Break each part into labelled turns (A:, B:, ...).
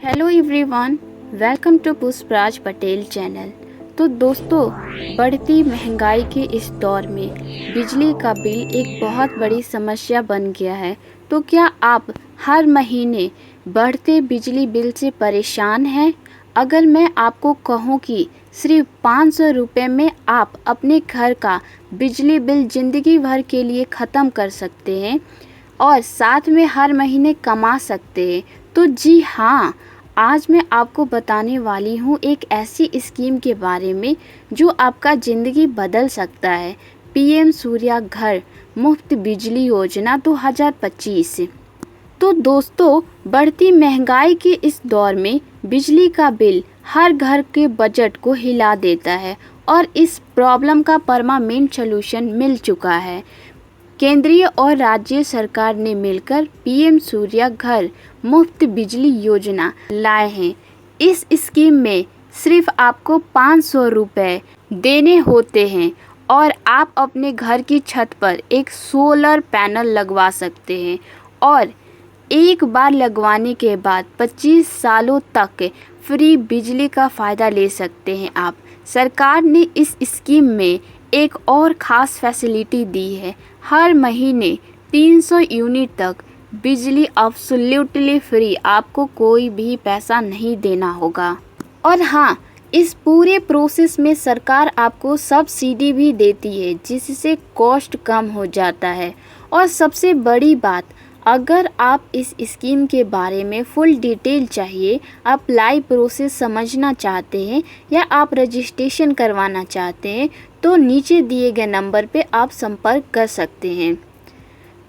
A: Hello everyone, welcome to Pushpraj Patel channel. तो दोस्तों, बढ़ती महंगाई के इस दौर में बिजली का बिल एक बहुत बड़ी समस्या बन गया है। तो क्या आप हर महीने बढ़ते बिजली बिल से परेशान हैं? अगर मैं आपको कहूँ कि सिर्फ 500 रुपये में आप अपने घर का बिजली बिल ज़िंदगी भर के लिए ख़त्म कर सकते हैं और साथ में हर महीने कमा सकते हैं, तो जी हाँ, आज मैं आपको बताने वाली हूँ एक ऐसी स्कीम के बारे में जो आपका ज़िंदगी बदल सकता है। पीएम सूर्या घर मुफ्त बिजली योजना 2025। तो दोस्तों, बढ़ती महंगाई के इस दौर में बिजली का बिल हर घर के बजट को हिला देता है और इस प्रॉब्लम का परमानेंट सलूशन मिल चुका है। केंद्रीय और राज्य सरकार ने मिलकर पीएम सूर्या घर मुफ्त बिजली योजना लाए हैं। इस स्कीम में सिर्फ आपको 500 रुपये देने होते हैं और आप अपने घर की छत पर एक सोलर पैनल लगवा सकते हैं और एक बार लगवाने के बाद 25 सालों तक फ्री बिजली का फ़ायदा ले सकते हैं आप। सरकार ने इस स्कीम में एक और ख़ास फैसिलिटी दी है। हर महीने 300 यूनिट तक बिजली अब्सोल्युटली फ्री, आपको कोई भी पैसा नहीं देना होगा। और हाँ, इस पूरे प्रोसेस में सरकार आपको सब्सिडी भी देती है, जिससे कॉस्ट कम हो जाता है। और सबसे बड़ी बात, अगर आप इस स्कीम के बारे में फुल डिटेल चाहिए, अप्लाई प्रोसेस समझना चाहते हैं या आप रजिस्ट्रेशन करवाना चाहते हैं, तो नीचे दिए गए नंबर पे आप संपर्क कर सकते हैं।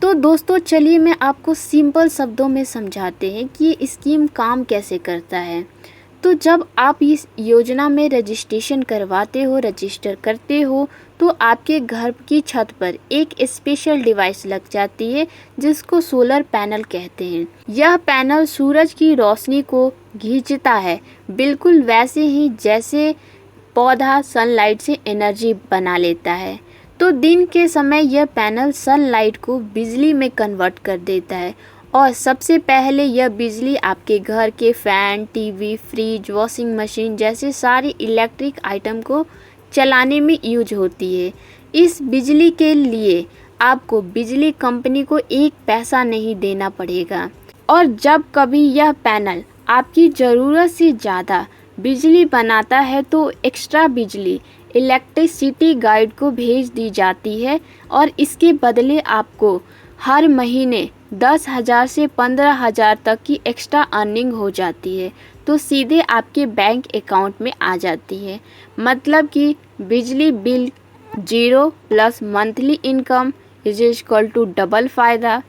A: तो दोस्तों, चलिए मैं आपको सिंपल शब्दों में समझाते हैं कि ये स्कीम काम कैसे करता है। तो जब आप इस योजना में रजिस्ट्रेशन रजिस्टर करते हो, तो आपके घर की छत पर एक स्पेशल डिवाइस लग जाती है जिसको सोलर पैनल कहते हैं। यह पैनल सूरज की रोशनी को खींचता है, बिल्कुल वैसे ही जैसे पौधा सनलाइट से एनर्जी बना लेता है। तो दिन के समय यह पैनल सनलाइट को बिजली में कन्वर्ट कर देता है और सबसे पहले यह बिजली आपके घर के fan, TV, fridge, washing machine जैसे सारी इलेक्ट्रिक आइटम को चलाने में यूज होती है। इस बिजली के लिए आपको बिजली कंपनी को एक पैसा नहीं देना पड़ेगा। और जब कभी यह पैनल आपकी ज़रूरत से ज़्यादा बिजली बनाता है तो एक्स्ट्रा बिजली इलेक्ट्रिसिटी गाइड को भेज दी जाती है और इसके बदले आपको हर महीने 10,000 से 15,000 तक की एक्स्ट्रा अर्निंग हो जाती है, तो सीधे आपके बैंक अकाउंट में आ जाती है। मतलब कि बिजली bill 0 plus monthly income is equal to double फ़ायदा।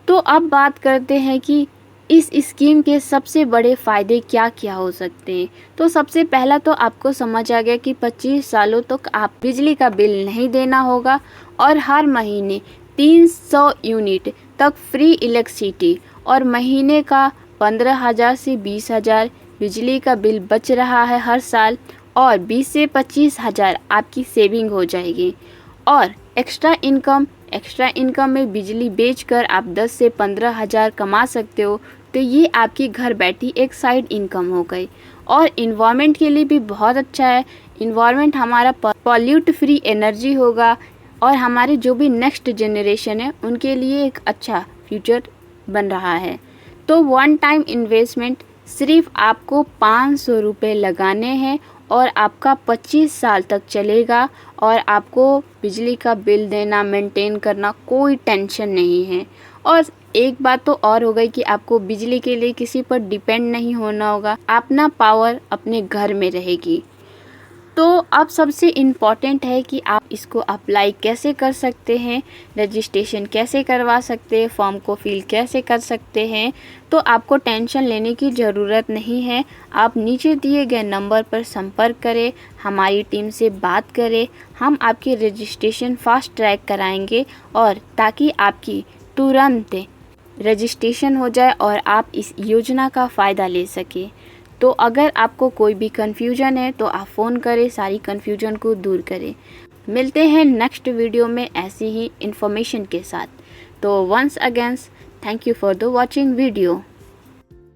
A: तो अब बात करते हैं कि इस स्कीम के सबसे बड़े फ़ायदे क्या क्या हो सकते हैं। तो सबसे पहला तो आपको समझ आ गया कि 25 सालों तक आप बिजली का बिल नहीं देना होगा और हर महीने 300 यूनिट तक फ्री इलेक्ट्रिसिटी और महीने का 15,000 से 20,000 बिजली का बिल बच रहा है हर साल और 20 से 25,000 आपकी सेविंग हो जाएगी। और एक्स्ट्रा इनकम में बिजली बेचकर आप 10 से 15,000 कमा सकते हो, तो ये आपकी घर बैठी एक साइड इनकम हो गई। और इन्वायरमेंट के लिए भी बहुत अच्छा है। इन्वायरमेंट हमारा पॉल्यूट फ्री एनर्जी होगा और हमारे जो भी नेक्स्ट जनरेशन है उनके लिए एक अच्छा फ्यूचर बन रहा है। तो वन टाइम इन्वेस्टमेंट सिर्फ आपको 500 रुपये लगाने हैं और आपका 25 साल तक चलेगा और आपको बिजली का बिल देना, मेंटेन करना कोई टेंशन नहीं है। और एक बात तो और हो गई कि आपको बिजली के लिए किसी पर डिपेंड नहीं होना होगा, अपना पावर अपने घर में रहेगी। तो अब सबसे इम्पॉर्टेंट है कि आप इसको अप्लाई कैसे कर सकते हैं, रजिस्ट्रेशन कैसे करवा सकते हैं, फॉर्म को फिल कैसे कर सकते हैं। तो आपको टेंशन लेने की ज़रूरत नहीं है। आप नीचे दिए गए नंबर पर संपर्क करें, हमारी टीम से बात करें, हम आपकी रजिस्ट्रेशन फास्ट ट्रैक कराएंगे और ताकि आपकी तुरंत रजिस्ट्रेशन हो जाए और आप इस योजना का फ़ायदा ले सकें। तो अगर आपको कोई भी कन्फ्यूजन है तो आप फ़ोन करें, सारी कन्फ्यूजन को दूर करें। मिलते हैं नेक्स्ट वीडियो में ऐसी ही इन्फॉर्मेशन के साथ। तो once again thank you for the watching video.